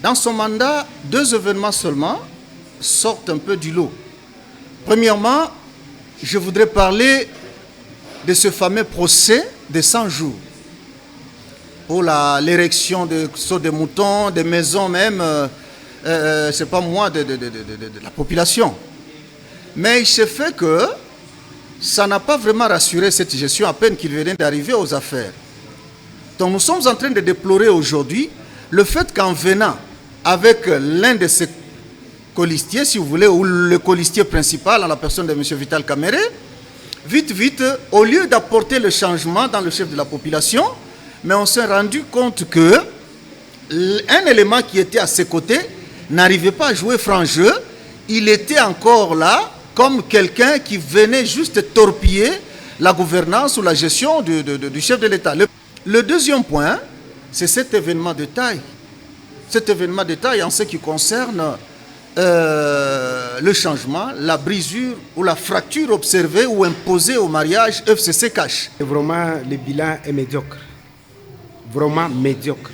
Dans son mandat, 2 événements seulement sortent un peu du lot. Premièrement, je voudrais parler de ce fameux procès de 100 jours pour l'érection de sauts de moutons, des maisons même, c'est pas moi, de la population. Mais il se fait que ça n'a pas vraiment rassuré cette gestion à peine qu'il venait d'arriver aux affaires. Donc nous sommes en train de déplorer aujourd'hui le fait qu'en venant avec l'un de ces colistiers, si vous voulez, ou le colistier principal en la personne de M. Vital Kamerhe, vite, au lieu d'apporter le changement dans le chef de la population, mais on s'est rendu compte que un élément qui était à ses côtés n'arrivait pas à jouer franc jeu. Il était encore là comme quelqu'un qui venait juste torpiller la gouvernance ou la gestion du chef de l'État. Le deuxième point, c'est cet événement de taille. Cet événement de taille en ce qui concerne le changement, la brisure ou la fracture observée ou imposée au mariage FCC-Cash. Vraiment, le bilan est médiocre. Vraiment médiocre.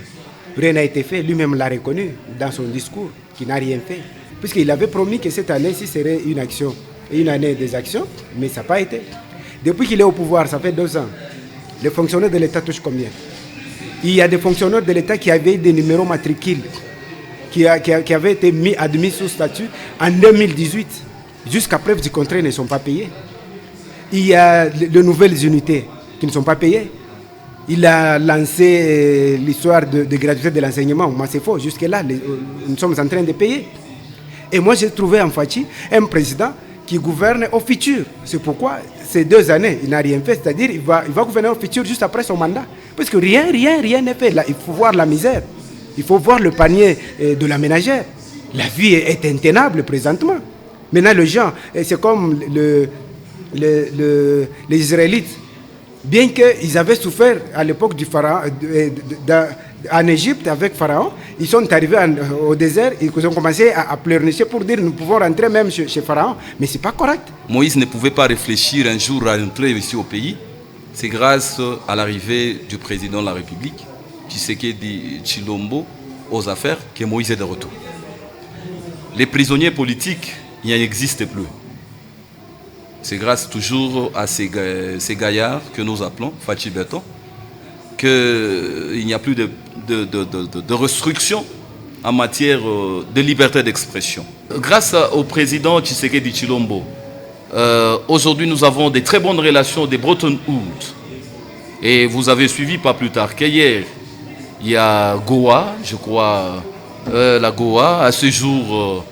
Rien n'a été fait, lui-même l'a reconnu dans son discours, qu'il n'a rien fait. Puisqu'il avait promis que cette année-ci serait une action, une année des actions, mais ça n'a pas été. Depuis qu'il est au pouvoir, ça fait 2 ans, les fonctionnaires de l'État touchent combien? Il y a des fonctionnaires de l'État qui avaient des numéros matricules, qui avaient été admis sous statut en 2018. Jusqu'à preuve du contraire, ils ne sont pas payés. Il y a de nouvelles unités qui ne sont pas payées. Il a lancé l'histoire de gratuité de l'enseignement. Moi, c'est faux. Jusque-là, nous sommes en train de payer. Et moi, j'ai trouvé en Fachi un président qui gouverne au futur. C'est pourquoi ces 2 années, il n'a rien fait. C'est-à-dire qu'il va gouverner au futur juste après son mandat. Parce que rien n'est fait. Là, il faut voir la misère. Il faut voir le panier de la ménagère. La vie est intenable présentement. Maintenant, les gens, c'est comme les Israélites. Bien qu'ils avaient souffert à l'époque du Pharaon, en Égypte avec Pharaon, ils sont arrivés au désert, ils ont commencé à pleurnicher pour dire nous pouvons rentrer même chez Pharaon, mais ce n'est pas correct. Moïse ne pouvait pas réfléchir un jour à rentrer ici au pays. C'est grâce à l'arrivée du président de la République, Tshisekedi Tshilombo, aux affaires, que Moïse est de retour. Les prisonniers politiques, il n'existe plus. C'est grâce toujours à ces gaillards que nous appelons Fachi Beton qu'il n'y a plus de restrictions en matière de liberté d'expression. Grâce au président Tshisekedi Tshilombo, aujourd'hui nous avons des très bonnes relations des Bretton Woods. Et vous avez suivi pas plus tard qu'hier, il y a Goa, je crois, la Goa, à ce jour...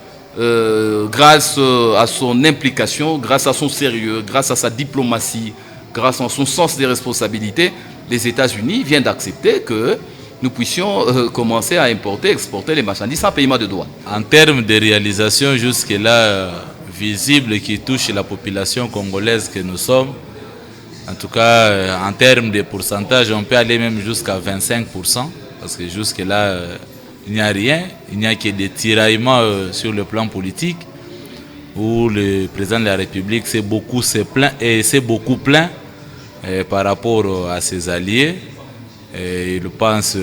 grâce à son implication, grâce à son sérieux, grâce à sa diplomatie, grâce à son sens des responsabilités, les États-Unis viennent d'accepter que nous puissions commencer à importer, exporter les marchandises sans paiement de douane. En termes de réalisation jusque-là visible qui touche la population congolaise que nous sommes, en tout cas en termes de pourcentage, on peut aller même jusqu'à 25%, parce que jusque-là, il n'y a rien, il n'y a que des tiraillements sur le plan politique où le président de la République s'est beaucoup plaint par rapport à ses alliés. Et il pense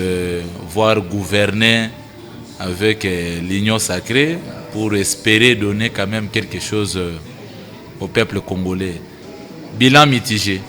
voir gouverner avec l'union sacrée pour espérer donner quand même quelque chose au peuple congolais. Bilan mitigé.